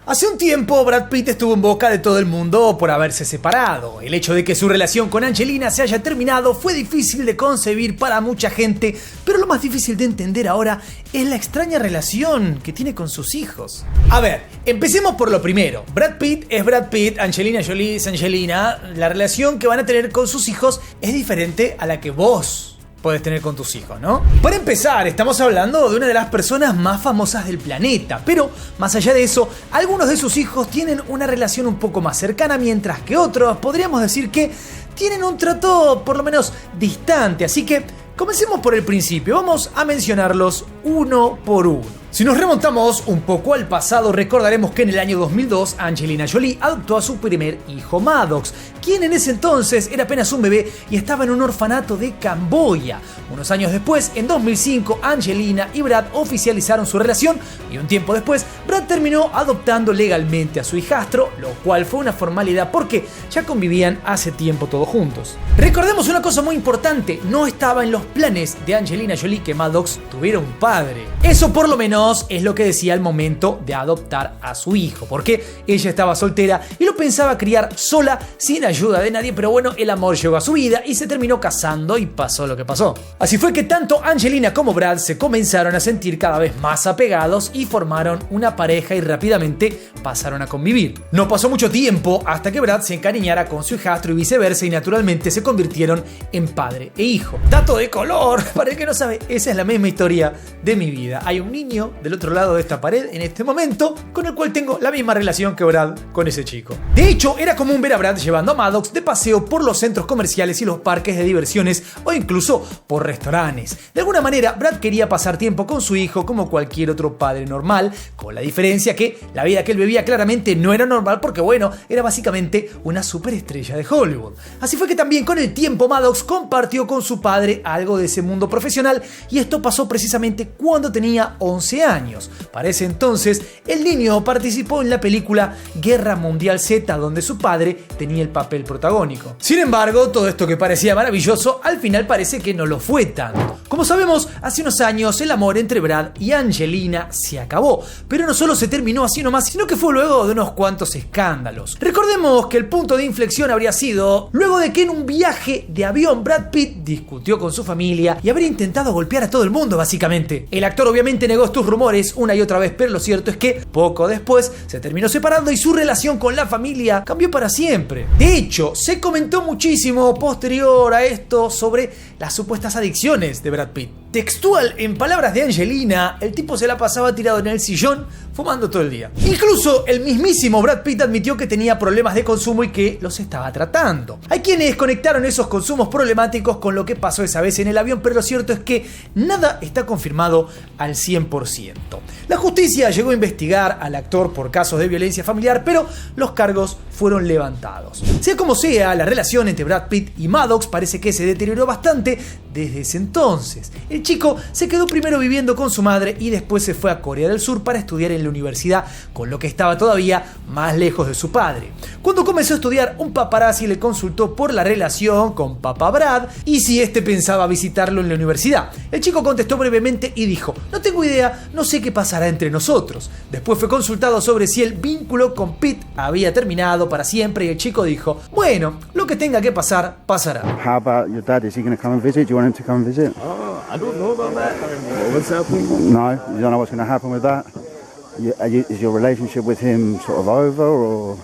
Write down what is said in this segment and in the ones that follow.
Hace un tiempo Brad Pitt estuvo en boca de todo el mundo por haberse separado. El hecho de que su relación con Angelina se haya terminado fue difícil de concebir para mucha gente, pero lo más difícil de entender ahora es la extraña relación que tiene con sus hijos. A ver, empecemos por lo primero. Brad Pitt es Brad Pitt, Angelina Jolie es Angelina. La relación que van a tener con sus hijos es diferente a la que vos puedes tener con tus hijos, ¿no? Para empezar, estamos hablando de una de las personas más famosas del planeta, pero más allá de eso, algunos de sus hijos tienen una relación un poco más cercana, mientras que otros podríamos decir que tienen un trato por lo menos distante, así que comencemos por el principio, vamos a mencionarlos uno por uno. Si nos remontamos un poco al pasado, recordaremos que en el año 2002 Angelina Jolie adoptó a su primer hijo Maddox, quien en ese entonces era apenas un bebé y estaba en un orfanato de Camboya. Unos años después, en 2005, Angelina y Brad oficializaron su relación y un tiempo después, Brad terminó adoptando legalmente a su hijastro, lo cual fue una formalidad porque ya convivían hace tiempo todos juntos. Recordemos una cosa muy importante, no estaba en los planes de Angelina Jolie que Maddox tuviera un padre. Eso por lo menos es lo que decía al momento de adoptar a su hijo, porque ella estaba soltera y lo pensaba criar sola sin ayuda de nadie, pero bueno, el amor llegó a su vida y se terminó casando y pasó lo que pasó. Así fue que tanto Angelina como Brad se comenzaron a sentir cada vez más apegados y formaron una pareja y rápidamente pasaron a convivir. No pasó mucho tiempo hasta que Brad se encariñara con su hijastro y viceversa y naturalmente se convirtieron en padre e hijo. Dato de color, para el que no sabe, esa es la misma historia de mi vida. Hay un niño del otro lado de esta pared en este momento con el cual tengo la misma relación que Brad con ese chico. De hecho, era común ver a Brad llevando a Maddox de paseo por los centros comerciales y los parques de diversiones o incluso por restaurantes. De alguna manera, Brad quería pasar tiempo con su hijo como cualquier otro padre normal, con la diferencia que la vida que él vivía claramente no era normal porque bueno, era básicamente una superestrella de Hollywood. Así fue que también con el tiempo Maddox compartió con su padre algo de ese mundo profesional y esto pasó precisamente cuando tenía 11 años. Para ese entonces, el niño participó en la película Guerra Mundial Z, donde su padre tenía el papel protagónico. Sin embargo, todo esto que parecía maravilloso, al final parece que no lo fue tanto. Como sabemos, hace unos años el amor entre Brad y Angelina se acabó, pero no solo se terminó así nomás, sino que fue luego de unos cuantos escándalos. Recordemos que el punto de inflexión habría sido luego de que en un viaje de avión Brad Pitt discutió con su familia y habría intentado golpear a todo el mundo básicamente. El actor obviamente negó estos rumores una y otra vez, pero lo cierto es que poco después se terminó separando y su relación con la familia cambió para siempre. De hecho, se comentó muchísimo posterior a esto sobre las supuestas adicciones de Brad Pitt. Textual, en palabras de Angelina, el tipo se la pasaba tirado en el sillón fumando todo el día. Incluso el mismísimo Brad Pitt admitió que tenía problemas de consumo y que los estaba tratando. Hay quienes conectaron esos consumos problemáticos con lo que pasó esa vez en el avión, pero lo cierto es que nada está confirmado al 100%. La justicia llegó a investigar al actor por casos de violencia familiar, pero los cargos fueron levantados. Sea como sea, la relación entre Brad Pitt y Maddox parece que se deterioró bastante desde ese entonces. El chico se quedó primero viviendo con su madre y después se fue a Corea del Sur para estudiar en la universidad, con lo que estaba todavía más lejos de su padre. Cuando comenzó a estudiar, un paparazzi le consultó por la relación con papá Brad y si este pensaba visitarlo en la universidad. El chico contestó brevemente y dijo: "No tengo idea, no sé qué pasará entre nosotros". Después fue consultado sobre si el vínculo con Pitt había terminado para siempre y el chico dijo: "Bueno, lo que tenga que pasar, pasará". How about your dad? Is he going to come and visit? Do you want him to come and visit? Oh, I don't know about that. What's happening? No, you don't know what's going to happen with that? Is your relationship with him sort of over or...?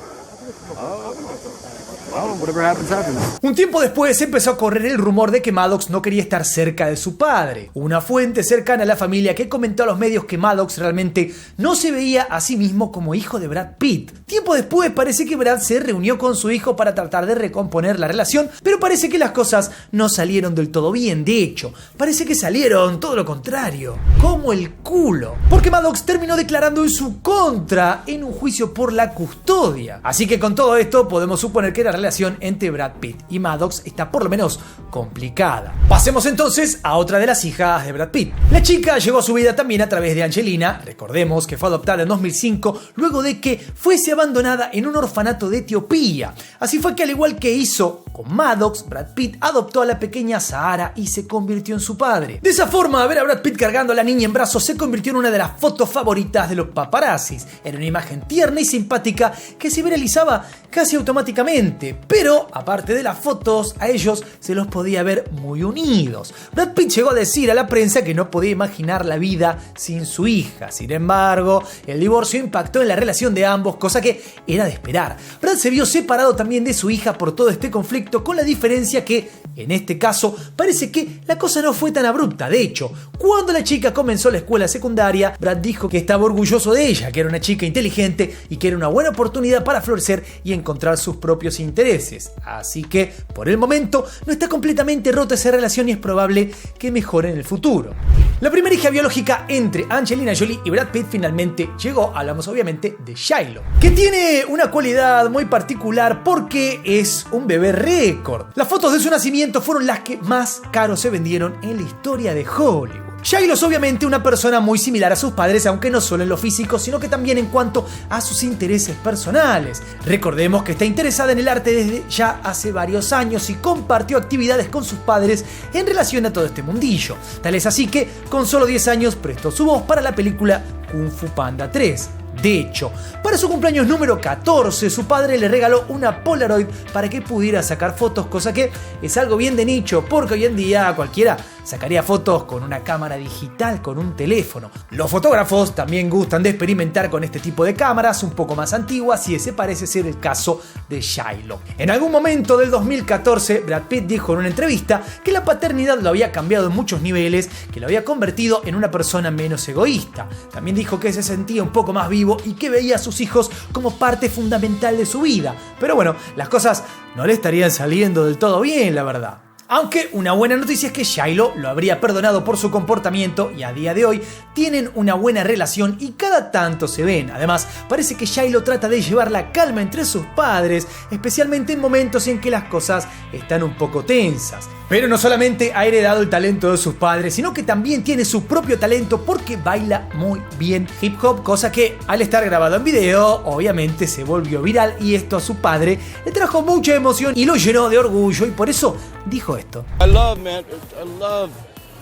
Well, whatever happens, happens. Un tiempo después empezó a correr el rumor de que Maddox no quería estar cerca de su padre. Una fuente cercana a la familia que comentó a los medios que Maddox realmente no se veía a sí mismo como hijo de Brad Pitt. Tiempo después parece que Brad se reunió con su hijo para tratar de recomponer la relación, pero parece que las cosas no salieron del todo bien. De hecho, parece que salieron todo lo contrario, como el culo. Porque Maddox terminó declarando en su contra en un juicio por la custodia. Así que con todo esto podemos suponer que la relación entre Brad Pitt y Maddox está por lo menos complicada. Pasemos entonces a otra de las hijas de Brad Pitt. La chica llegó a su vida también a través de Angelina. Recordemos que fue adoptada en 2005 luego de que fuese abandonada en un orfanato de Etiopía. Así fue que, al igual que hizo con Maddox, Brad Pitt adoptó a la pequeña Sahara y se convirtió en su padre. De esa forma, ver a Brad Pitt cargando a la niña en brazos se convirtió en una de las fotos favoritas de los paparazzis. Era una imagen tierna y simpática que se viralizaba casi automáticamente, pero aparte de las fotos, a ellos se los podía ver muy unidos. Brad Pitt llegó a decir a la prensa que no podía imaginar la vida sin su hija. Sin embargo, el divorcio impactó en la relación de ambos, cosa que era de esperar. Brad se vio separado también de su hija por todo este conflicto, con la diferencia que, en este caso, parece que la cosa no fue tan abrupta. De hecho, cuando la chica comenzó la escuela secundaria, Brad dijo que estaba orgulloso de ella, que era una chica inteligente y que era una buena oportunidad para florecer y encontrar sus propios intereses. Así que, por el momento, no está completamente rota esa relación y es probable que mejore en el futuro. La primera hija biológica entre Angelina Jolie y Brad Pitt finalmente llegó. Hablamos obviamente de Shiloh, que tiene una cualidad muy particular porque es un bebé récord. Las fotos de su nacimiento fueron las que más caro se vendieron en la historia de Hollywood. Shiloh es obviamente una persona muy similar a sus padres, aunque no solo en lo físico, sino que también en cuanto a sus intereses personales. Recordemos que está interesada en el arte desde ya hace varios años y compartió actividades con sus padres en relación a todo este mundillo. Tal es así que, con solo 10 años, prestó su voz para la película Kung Fu Panda 3. De hecho, para su cumpleaños número 14, su padre le regaló una Polaroid para que pudiera sacar fotos, cosa que es algo bien de nicho, porque hoy en día cualquiera sacaría fotos con una cámara digital, con un teléfono. Los fotógrafos también gustan de experimentar con este tipo de cámaras un poco más antiguas, y ese parece ser el caso de Shiloh. En algún momento del 2014, Brad Pitt dijo en una entrevista que la paternidad lo había cambiado en muchos niveles, que lo había convertido en una persona menos egoísta. También dijo que se sentía un poco más vivo y que veía a sus hijos como parte fundamental de su vida. Pero bueno, las cosas no le estarían saliendo del todo bien, la verdad. Aunque una buena noticia es que Shiloh lo habría perdonado por su comportamiento y a día de hoy tienen una buena relación y cada tanto se ven. Además, parece que Shiloh trata de llevar la calma entre sus padres, especialmente en momentos en que las cosas están un poco tensas. Pero no solamente ha heredado el talento de sus padres, sino que también tiene su propio talento porque baila muy bien hip hop, cosa que al estar grabado en video obviamente se volvió viral, y esto a su padre le trajo mucha emoción y lo llenó de orgullo, y por eso dijo esto. I love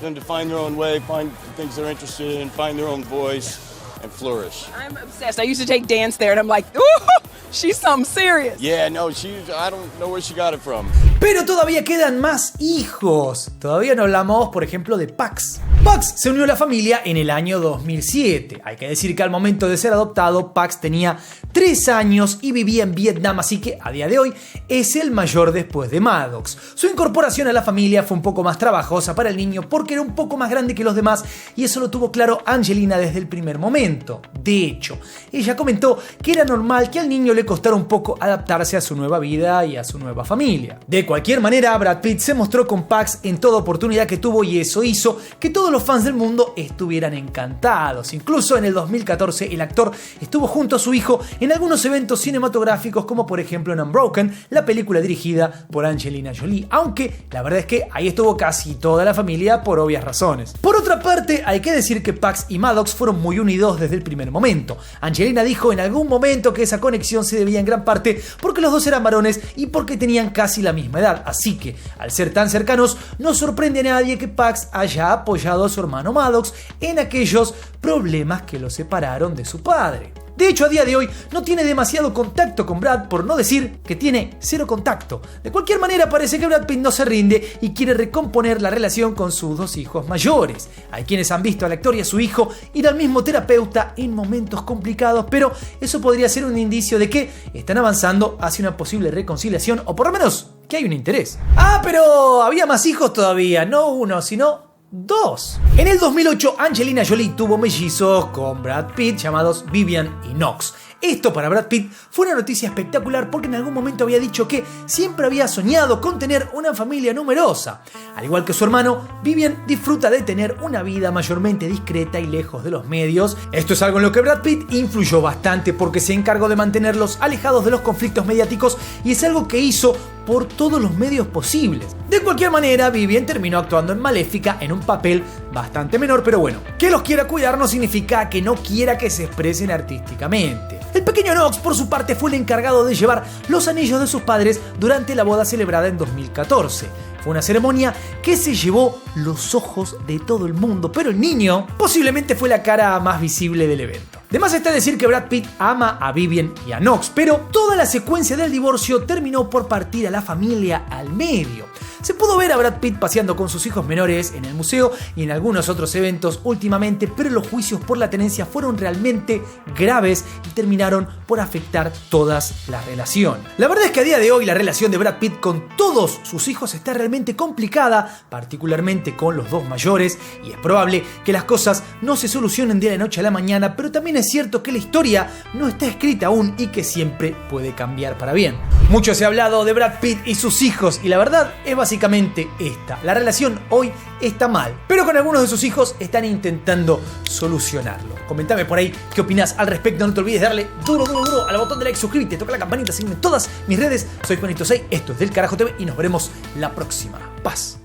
them to find their own way, find things they're interested in, find their own voice and flourish. I'm obsessed. I used to take dance there and I'm like, ooh, she's something serious. Yeah, no, I don't know where she got it from. Pero todavía quedan más hijos. Todavía no hablamos, por ejemplo, de Pax. Pax se unió a la familia en el año 2007. Hay que decir que al momento de ser adoptado, Pax tenía 3 años y vivía en Vietnam, así que a día de hoy es el mayor después de Maddox. Su incorporación a la familia fue un poco más trabajosa para el niño porque era un poco más grande que los demás, y eso lo tuvo claro Angelina desde el primer momento. De hecho, ella comentó que era normal que al niño le costara un poco adaptarse a su nueva vida y a su nueva familia. De cualquier manera, Brad Pitt se mostró con Pax en toda oportunidad que tuvo, y eso hizo que todos los fans del mundo estuvieran encantados. Incluso en el 2014 el actor estuvo junto a su hijo en algunos eventos cinematográficos, como por ejemplo en Unbroken, la película dirigida por Angelina Jolie, aunque la verdad es que ahí estuvo casi toda la familia por obvias razones. Por otra parte, hay que decir que Pax y Maddox fueron muy unidos desde el primer momento. Angelina dijo en algún momento que esa conexión se debía en gran parte porque los dos eran varones y porque tenían casi la misma edad, así que al ser tan cercanos no sorprende a nadie que Pax haya apoyado a su hermano Maddox en aquellos problemas que lo separaron de su padre. De hecho, a día de hoy no tiene demasiado contacto con Brad, por no decir que tiene 0 contacto. De cualquier manera, parece que Brad Pitt no se rinde y quiere recomponer la relación con sus 2 hijos mayores. Hay quienes han visto al actor y a su hijo ir al mismo terapeuta en momentos complicados, pero eso podría ser un indicio de que están avanzando hacia una posible reconciliación, o por lo menos que hay un interés. Ah, pero había más hijos todavía, no 1, sino 2. En el 2008, Angelina Jolie tuvo mellizos con Brad Pitt llamados Vivian y Knox. Esto para Brad Pitt fue una noticia espectacular porque en algún momento había dicho que siempre había soñado con tener una familia numerosa. Al igual que su hermano, Vivian disfruta de tener una vida mayormente discreta y lejos de los medios. Esto es algo en lo que Brad Pitt influyó bastante porque se encargó de mantenerlos alejados de los conflictos mediáticos, y es algo que hizo por todos los medios posibles. De cualquier manera, Vivian terminó actuando en Maléfica en un papel bastante menor, pero bueno, que los quiera cuidar no significa que no quiera que se expresen artísticamente. El pequeño Knox, por su parte, fue el encargado de llevar los anillos de sus padres durante la boda celebrada en 2014. Fue una ceremonia que se llevó los ojos de todo el mundo, pero el niño posiblemente fue la cara más visible del evento. De más está decir que Brad Pitt ama a Vivian y a Knox, pero toda la secuencia del divorcio terminó por partir a la familia al medio. Se pudo ver a Brad Pitt paseando con sus hijos menores en el museo y en algunos otros eventos últimamente, pero los juicios por la tenencia fueron realmente graves y terminaron por afectar todas la relación. La verdad es que a día de hoy la relación de Brad Pitt con todos sus hijos está realmente complicada, particularmente con los dos mayores, y es probable que las cosas no se solucionen de la noche a la mañana, pero también es cierto que la historia no está escrita aún y que siempre puede cambiar para bien. Mucho se ha hablado de Brad Pitt y sus hijos y la verdad es básicamente esta. La relación hoy está mal, pero con algunos de sus hijos están intentando solucionarlo. Comentame por ahí qué opinás al respecto. No te olvides de darle duro al botón de like, suscríbete, toca la campanita, sígueme en todas mis redes. Soy Juanito 6, esto es Del Carajo TV y nos veremos la próxima. Paz.